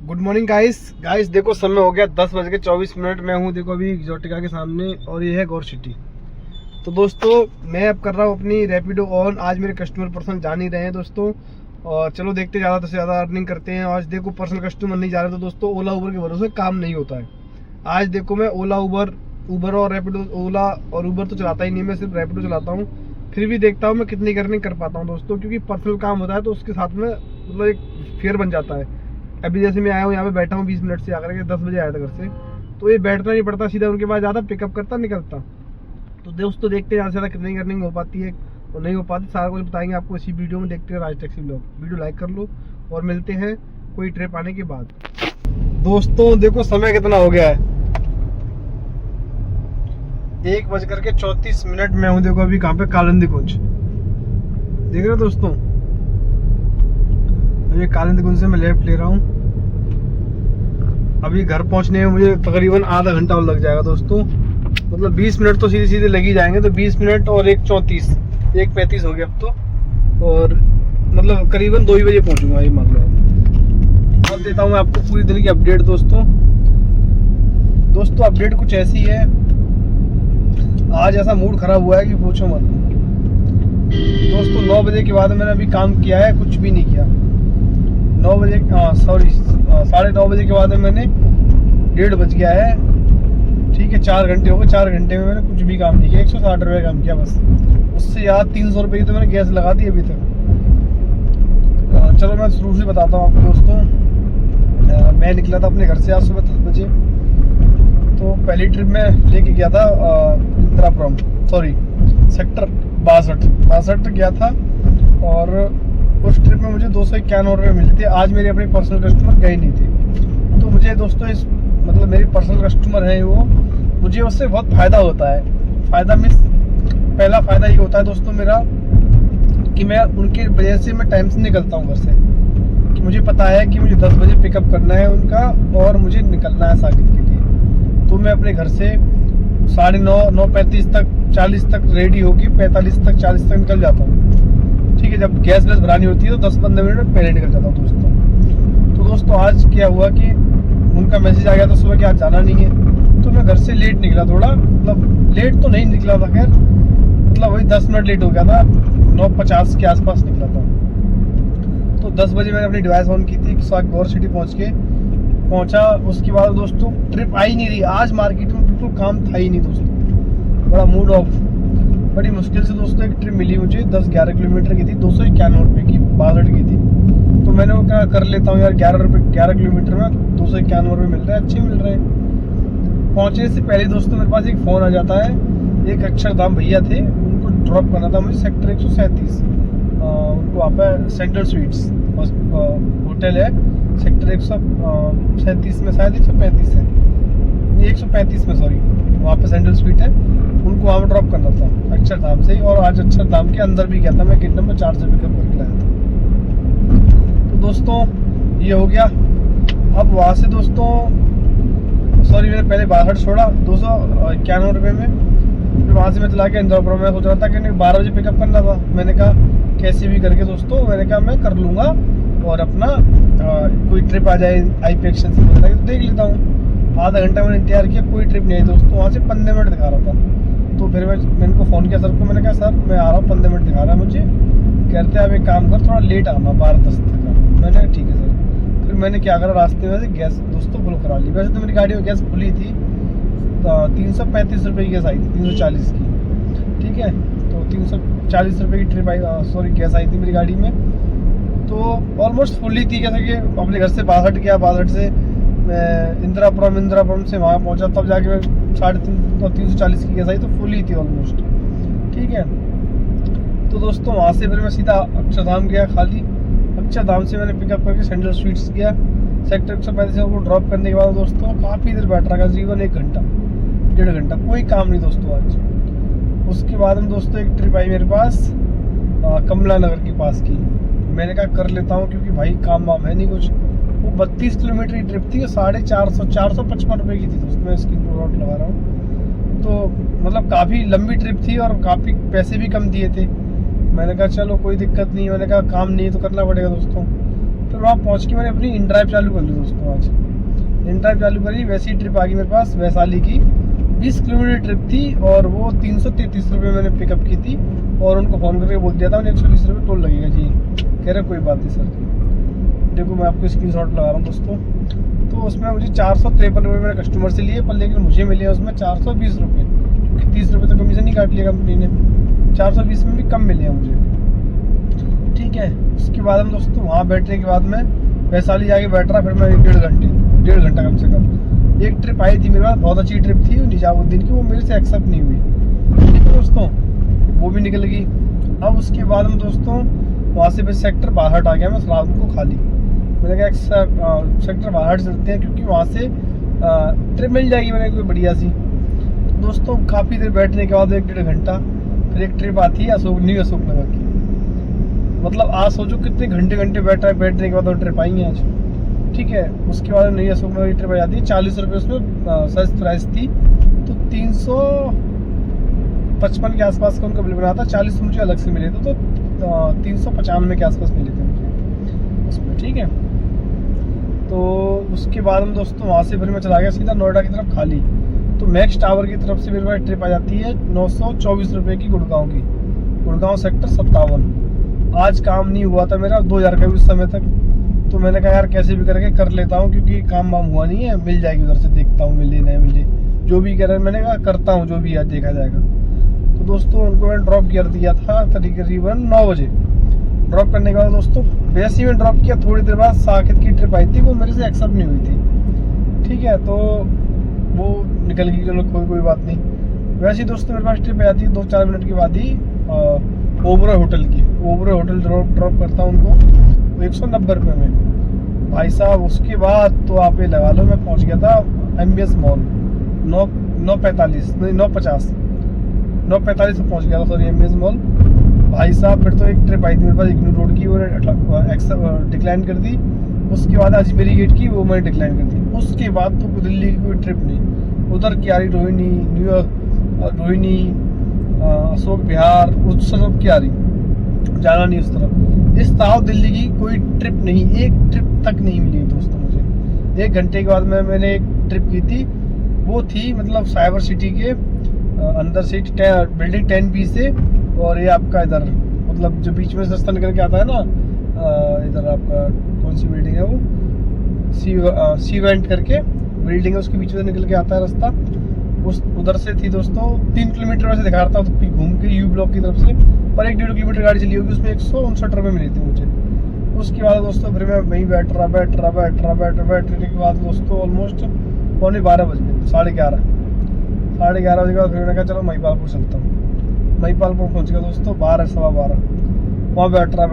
Good morning guys देखो समय हो गया 10:24। मैं हूँ देखो अभी एक्सोटिका के सामने और ये है गौर सिटी। तो दोस्तों मैं अब कर रहा हूँ अपनी रैपिडो ऑन। आज मेरे कस्टमर पर्सन जा नहीं रहे हैं दोस्तों, और चलो देखते ज़्यादा से ज़्यादा अर्निंग करते हैं। आज देखो पर्सनल कस्टमर नहीं जा रहे तो दोस्तों ओला उबर के भरोसे काम नहीं होता है। आज देखो मैं ओला उबर और रैपिडो, ओला और उबर तो चलाता ही नहीं, मैं सिर्फ रैपिडो चलाता हूँ। फिर भी देखता हूँ मैं कितनी अर्निंग कर पाता हूँ दोस्तों, क्योंकि पर्सनल काम होता है तो उसके साथ में मतलब एक फेयर बन जाता है। अभी जैसे मैं आया हूँ यहाँ पे बैठा हूँ 20 मिनट से आकर के, 10 बजे आया था घर से, तो ये बैठना नहीं पड़ता, सीधा उनके पास जाता, पिकअप करता, निकलता। तो दोस्तों देखते हैं ज़्यादा से ज़्यादा कितनी अर्निंग हो पाती है और नहीं हो पाती, सारा कुछ बताएंगे आपको इसी वीडियो में। देखते हैं राज टैक्सी व्लॉग। वीडियो लाइक कर लो और मिलते हैं कोई ट्रिप आने के बाद। दोस्तों देखो समय कितना हो गया है, 1:34। मैं हूँ देखो अभी कहाँ पे, कालिंदी कुंज देख रहे हो दोस्तों। ये कालिंदी कुंज से मैं लेफ्ट ले रहा हूँ। अभी घर पहुंचने में मुझे तकरीबन आधा घंटा और लग जाएगा दोस्तों, मतलब 20 मिनट तो सीधे सीधे लग ही जाएंगे। तो 20 मिनट और 1:35 हो गया अब तो, और मतलब करीबन 2 ही बजे पहुंचूंगा ये मान लो। अब देता हूँ मैं आपको पूरी दिन की अपडेट दोस्तों। अपडेट कुछ ऐसी है, आज ऐसा मूड खराब हुआ है कि पूछो मत दोस्तों। 9 बजे के बाद मैंने अभी काम किया है, कुछ भी नहीं किया। 9 बजे 9:30 बजे के बाद मैंने 1:30 बज गया है, ठीक है, 4 घंटे हो गए। 4 घंटे में मैंने कुछ भी काम नहीं किया, 160 रुपये काम किया बस। उससे याद 300 रुपये की तो मैंने गैस लगा दी अभी तक। चलो मैं शुरू से बताता हूँ आपको दोस्तों। मैं निकला था अपने घर से आज सुबह 10 बजे। तो पहली ट्रिप में लेके गया था इंदिरापुरम, सेक्टर 62 गया था, और उस ट्रिप में मुझे 251 रुपये मिले थे। आज मेरे अपने पर्सनल कस्टमर गए नहीं थे, तो मुझे दोस्तों इस मतलब मेरे पर्सनल कस्टमर हैं वो, मुझे उससे बहुत फ़ायदा होता है। फ़ायदा मीन्स पहला फ़ायदा ये होता है दोस्तों मेरा कि मैं उनके वजह से मैं टाइम से निकलता हूँ घर से, कि मुझे पता है कि मुझे 10 बजे पिकअप करना है उनका और मुझे निकलना है साकिब के लिए। तो मैं अपने घर से 9:30 9:35 तक 40 तक रेडी होगी, 45 तक 40 तक निकल जाता हूँ, ठीक है। जब गैस भरानी होती है तो 10-15 मिनट पहले निकल जाता हूँ दोस्तों। तो दोस्तों आज क्या हुआ कि उनका मैसेज आ गया था सुबह कि आज जाना नहीं है, तो मैं घर से लेट निकला थोड़ा, मतलब लेट तो नहीं निकला था खैर, मतलब वही 10 मिनट लेट हो गया था। 9:50 के आसपास निकला था। तो 10 बजे मैंने अपनी डिवाइस ऑन की थी, गौर सिटी पहुंचा। उसके बाद दोस्तों ट्रिप आ ही नहीं रही। आज मार्केट में बिल्कुल काम था ही नहीं दोस्तों, बड़ा मूड ऑफ। बड़ी मुश्किल से दोस्तों एक ट्रिप मिली मुझे, 10-11 किलोमीटर की थी, 251 रुपये की, 62 की थी। तो मैंने वो क्या कर लेता हूँ यार, 11 किलोमीटर में 251 रुपये मिल रहे हैं, अच्छे मिल रहे हैं। पहुँचने से पहले दोस्तों मेरे पास एक फ़ोन आ जाता है, एक अक्षरधाम भैया थे, उनको ड्रॉप करना था मुझे सेक्टर 137। उनको वहाँ पर सेंट्रल स्वीट्स होटल है, सेक्टर 137 में, शायद 135 है, 135 में सॉरी, वहाँ पे सेंट्रल स्वीट है। उनको वहाँ पर ड्रॉप करना था अक्षरधाम से, और आज अक्षरधाम के अंदर भी गया था मैं, गेट नंबर 4 से पिकअप करके लाया था। तो दोस्तों ये हो गया। अब वहाँ से दोस्तों मैंने पहले बाहर छोड़ा 291 रुपये में, फिर वहाँ से मैं चला के इंदिरापुरम में सोच रहा था कि 12 बजे पिकअप करना था। मैंने कहा कैसे भी करके दोस्तों, मैंने कहा मैं कर लूँगा, और अपना कोई ट्रिप आ जाए IP एक्शन से तो देख लेता हूँ। आधा घंटा मैंने इंतजार किया, कोई ट्रिप नहीं आई दोस्तों। वहाँ से 15 मिनट दिखा रहा था, तो फिर मैंने इनको फ़ोन किया सर को, मैंने कहा सर मैं आ रहा हूँ, 15 मिनट दिखा रहा है मुझे। कहते हैं आप एक काम कर, थोड़ा लेट आना, 12:10 तक आना। मैंने कहा ठीक है सर। फिर मैंने क्या करा, रास्ते में से गैस दोस्तों फुल करा ली। वैसे तो मेरी गाड़ी में गैस खुली थी, 335 रुपये की गैस आई थी, 340 की, ठीक है। तो 340 रुपये की गैस आई थी मेरी गाड़ी में, तो ऑलमोस्ट फुली थी। जैसे कि अपने घर से 62 गया, 62 से मैं इंदिरापुरम से वहाँ पहुँचा, तब जाके मैं 340 की गैस आई, तो फुली थी ऑलमोस्ट, ठीक है। तो दोस्तों वहाँ से फिर मैं सीधा अक्षरधाम गया खाली। अक्षरधाम से मैंने पिकअप करके सेंट्रल स्वीट्स गया, सेक्टर 135 से उनको ड्रॉप करने के बाद दोस्तों काफ़ी देर बैठ रहा, तकरीबन 1 घंटा 1.5 घंटा, कोई काम नहीं दोस्तों आज। उसके बाद में दोस्तों एक ट्रिप आई मेरे पास कमला नगर के पास की। मैंने कहा कर लेता हूँ, क्योंकि भाई काम वाम है नहीं कुछ। वो 32 किलोमीटर की ट्रिप थी, 455 रुपये की थी दोस्तों। मैं स्क्रीन पर नोट लगा रहा हूँ, तो मतलब काफ़ी लंबी ट्रिप थी और काफ़ी पैसे भी कम दिए थे। मैंने कहा चलो कोई दिक्कत नहीं, मैंने कहा काम नहीं तो करना पड़ेगा दोस्तों। फिर वहाँ पहुँच के मैंने अपनी इन ड्राइव चालू कर ली दोस्तों। आज इन ड्राइव चालू करी, वैसी ट्रिप आ गई मेरे पास वैशाली की। 20 किलोमीटर ट्रिप थी और वो 333 रुपये मैंने पिकअप की थी और उनको फ़ोन करके बोल दिया था उन्हें 120 रुपये टोल लगेगा जी। कह रहे कोई बात नहीं सर। देखो मैं आपको स्क्रीनशॉट लगा रहा हूँ दोस्तों। तो उसमें मुझे 453 रुपये मेरे कस्टमर से लिए, पर लेकिन मुझे मिले उसमें 420 रुपये, क्योंकि 30 रुपये तो कमीशन ही काट लिया कंपनी ने। 420 में भी कम मिले हैं मुझे, ठीक है। उसके बाद हम दोस्तों वहाँ बैठने के बाद में वैशाली जाके बैठ रहा, फिर मैं 1.5 घंटा कम से कम। एक ट्रिप आई थी मेरे पास, बहुत अच्छी ट्रिप थी निजामुद्दीन की, वो मेरे से एक्सेप्ट नहीं हुई, ठीक है दोस्तों, वो भी निकल गई। अब उसके बाद हम दोस्तों वहाँ से फिर सेक्टर 62 आ गया मैं रात को खाली। मैंने कहा सेक्टर 62 चलते हैं, क्योंकि वहाँ से ट्रिप मिल जाएगी मैंने कोई बढ़िया सी। तो दोस्तों काफ़ी देर बैठने के बाद 1-1.5 घंटा फिर एक ट्रिप आती है न्यू अशोकनगर की। मतलब आज सोचो कितने घंटे बैठने के बाद वो ट्रिप आई है आज, ठीक है। उसके बाद नई अशोकनगर की ट्रिप आ जाती है। 40 रुपये उसमें सस्ती प्राइस थी, तो 355 के आसपास का उनका बिल बना था। 40 मुझे अलग से मिले थे, तो 395 के आसपास मिले थे मुझे उसमें, ठीक है। तो उसके बाद हम दोस्तों वहाँ से फिर मैं चला गया सीधा नोएडा की तरफ खाली। तो मैक्स टावर की तरफ से मेरे पास ट्रिप आ जाती है 924 रुपये की गुड़गांव की, गुड़गांव सेक्टर 57। आज काम नहीं हुआ था मेरा 2000 का भी उस समय तक, तो मैंने कहा यार कैसे भी करके कर लेता हूँ, क्योंकि काम वाम हुआ नहीं है, मिल जाएगी उधर से, देखता हूँ मिले नहीं मिले, जो भी कह रहे हैं। मैंने कहा करता हूँ जो भी है देखा जाएगा। तो दोस्तों उनको मैंने ड्रॉप कर दिया था तकरीबन 9 बजे। ड्रॉप करने के बाद दोस्तों वैसे ही मैं ड्रॉप किया, थोड़ी देर बाद साकेत की ट्रिप आई थी, वो मेरे से एक्सेप्ट नहीं हुई थी, ठीक है। तो वो निकल गई, चलो कोई बात नहीं। वैसे ही दोस्तों मेरे पास ट्रिप आती है 2-4 मिनट के बाद ही ओबरा होटल की। ओबरा होटल ड्रॉप करता हूँ उनको 190 रुपये में भाई साहब। उसके बाद तो आप ये लगा लो मैं पहुँच गया था MBS मॉल 9:45 नहीं 9:45 से पहुँच गया था, सॉरी MBS मॉल भाई साहब। फिर तो एक ट्रिप आई थी मेरे पास इग्नू रोड की, वो डिक्लाइन कर दी। उसके बाद अजमेरी गेट की, वो मैंने डिक्लाइन कर दी। उसके बाद तो दिल्ली की कोई ट्रिप नहीं, उधर की आ रही रोहिणी अशोक विहार, उस तरफ की आ रही, जाना नहीं उस तरफ। इस साउथ दिल्ली की कोई ट्रिप नहीं, एक ट्रिप तक नहीं मिली दोस्तों मुझे। 1 घंटे के बाद मैंने एक ट्रिप की थी, वो थी मतलब साइबर सिटी के अंदर से बिल्डिंग 10B से, और ये आपका इधर मतलब जो बीच में रास्ता निकल के आता है ना, इधर आपका कौन सी बिल्डिंग है वो, सी वेंट करके बिल्डिंग है, उसके बीच में निकल के आता है रास्ता, उस उधर से थी दोस्तों। 3 किलोमीटर वैसे दिखा रहा था घूम के यू ब्लॉक की तरफ से, पर 1-1.5 किलोमीटर गाड़ी चली होगी, उसमें 159 रुपये मिली थी मुझे। उसके बाद दोस्तों फिर मैं वहीं बैठ रहा बैठने के बाद दोस्तों ऑलमोस्ट 11:15 बज गए, 11:30 बजे के बाद फिर मैंने कहा चलो महिपालपुर चलता हूँ। महिपालपुर पहुँच गया दोस्तों 12-12:15, वहाँ बैठ रहा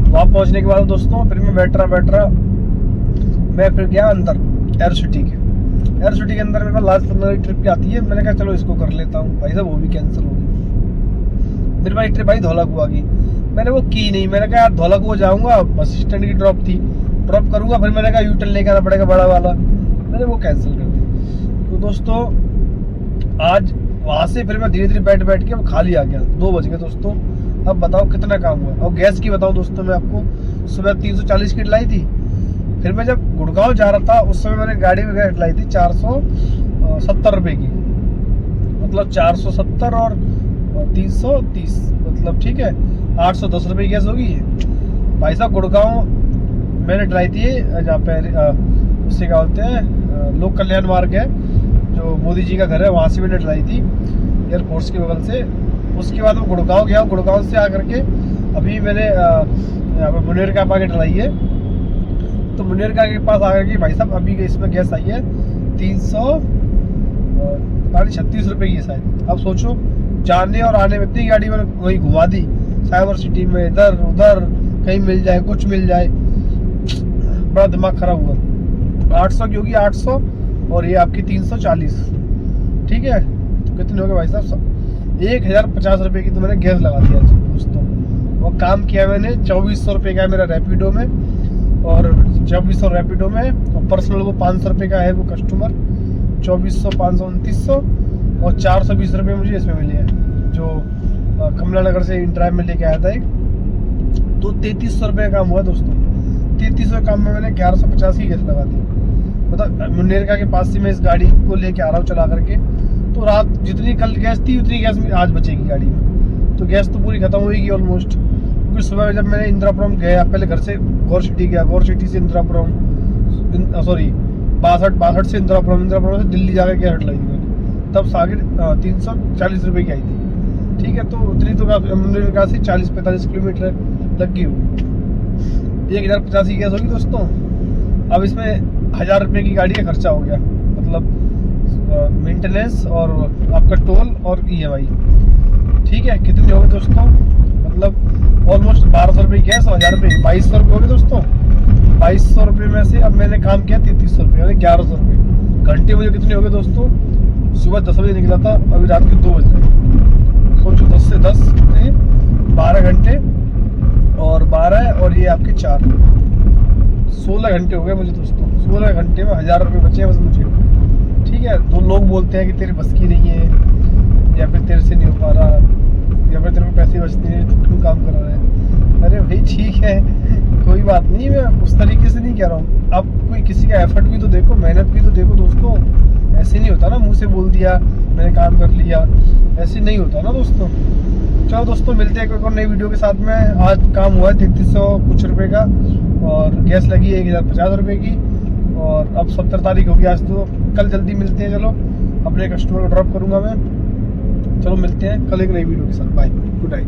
वहाँ पहुँचने के बाद दोस्तों फिर मैं बैठ रहा मैं फिर गया अंदर एयर सिटी के अंदर मेरे पास लास्ट 15 की ट्रिप आती है। मैंने कहा चलो इसको कर लेता हूँ भाई साहब, वो भी कैंसिल हो गई। मेरे पास ट्रिप आई धौलाकुआ की, मैंने वो की नहीं। मैंने कहा यार धौलाकुआ जाऊँगा, बस स्टैंड की ड्रॉप करूँगा, फिर मैंने कहा यू टर्न लेके आना पड़ेगा बड़ा वाला, मैंने वो कैंसिल कर दी। तो दोस्तों आज वहाँ से फिर मैं धीरे बैठ के अब खाली आ गया। 2 बज गए दोस्तों। अब बताओ कितना काम हुआ। और गैस की बताऊँ दोस्तों मैं आपको, सुबह 340 की लाई थी। फिर मैं जब गुड़गांव जा रहा था उस समय मैंने गाड़ी में गैस लाई थी 470 रुपये की, मतलब 470 और 330 मतलब ठीक है 810 रुपये की गैस होगी भाई साहब। गुड़गांव मैंने डलाई थी जहाँ पे उससे क्या बोलते हैं लोक कल्याण मार्ग है, जो मोदी जी का घर है, वहाँ से मैंने डलाई थी एयरफोर्स के बगल से। उसके बाद मैं गुड़गांव गया, गुड़गांव से आकर के अभी मैंने यहाँ पर मुनेर का आगे डलाई है। तो मुनेर का के पास आकर के भाई साहब अभी इसमें गैस आई है 336 रुपये की शायद। अब सोचो जाने और आने में इतनी गाड़ी मैंने वही घुमा दी साइबर सिटी में, इधर उधर कहीं मिल जाए कुछ मिल जाए, बड़ा दिमाग खराब हुआ। 800 की होगी 800 और ये आपकी 340, ठीक है। तो कितने हो गए भाई साहब 1050 रुपये की तो मैंने गैस लगा दिया दोस्तों। और काम किया मैंने 2400 रुपये का है मेरा रैपिडो में, और 2400 रैपिडो में, और पर्सनल वो 500 रुपये का है वो कस्टमर, 2400 500 2900 और 420 रुपये मुझे इसमें मिले हैं जो कमला नगर से इंट्राइव में लेके आया था एक। तो 3300 रुपये का काम हुआ दोस्तों। 3300 काम में मैंने 1150 की गैस लगा दी। मतलब मुनेरका के पास से मैं इस गाड़ी को लेके आ रहा हूँ चला करके, तो रात जितनी कल गैस थी उतनी गैस आज बचेगी गाड़ी में। तो गैस तो पूरी खत्म होगी ऑलमोस्ट, क्योंकि सुबह जब मैंने इंदिरापुरम गया, पहले घर से गौर सिटी गया, गौर सिटी से इंदिरापुरम, सॉरी बासठ से इंदिरापुरम से दिल्ली जाकर गैस हटलाई थी मैंने, तब सागे 340 रुपये की आई थी। ठीक है, तो उतनी तो मुनेरका से 40-45 किलोमीटर लगी हुई, 1050 की गैस होगी दोस्तों। अब इसमें 1000 रुपये की गाड़ी का खर्चा हो गया, मतलब मेंटेनेंस और आपका टोल और EMI। ठीक है, कितने हो गए दोस्तों, मतलब ऑलमोस्ट 1200 रुपये की गैस और 1000 रुपये 2200 रुपये हो गए दोस्तों। 2200 रुपये में से अब मैंने काम किया 3300 रुपये, यानी 1100 रुपये। घंटे मुझे कितने हो गए दोस्तों, सुबह 10 बजे निकला था, अभी रात के 2 बज रहे। सोचो 10 से 10 कितने, 12 घंटे और 12 और ये आपके 4, 16 घंटे हो गए मुझे दोस्तों। 16 घंटे में 1000 रुपये बचे हैं बस मुझे। ठीक है, तो लोग बोलते हैं कि तेरे बस की नहीं है, या फिर तेरे से नहीं हो पा रहा, या फिर तेरे को पैसे बचते हैं, तो क्यों काम कर रहा है। अरे भाई ठीक है, कोई बात नहीं, मैं उस तरीके से नहीं कह रहा हूँ। आप कोई किसी का एफर्ट भी तो देखो, मेहनत भी तो देखो दोस्तों। ऐसे नहीं होता ना, मुँह से बोल दिया मैंने काम कर लिया, ऐसे नहीं होता ना दोस्तों। चलो दोस्तों, मिलते हैं कोई और नई वीडियो के साथ में। आज काम हुआ है 3300 कुछ रुपये का, और गैस लगी है 1050 रुपये की, और अब 17 तारीख होगी आज, तो कल जल्दी मिलते हैं। चलो, अपने कस्टमर को ड्रॉप करूँगा मैं। चलो मिलते हैं कल एक नई वीडियो के साथ। Bye, good night.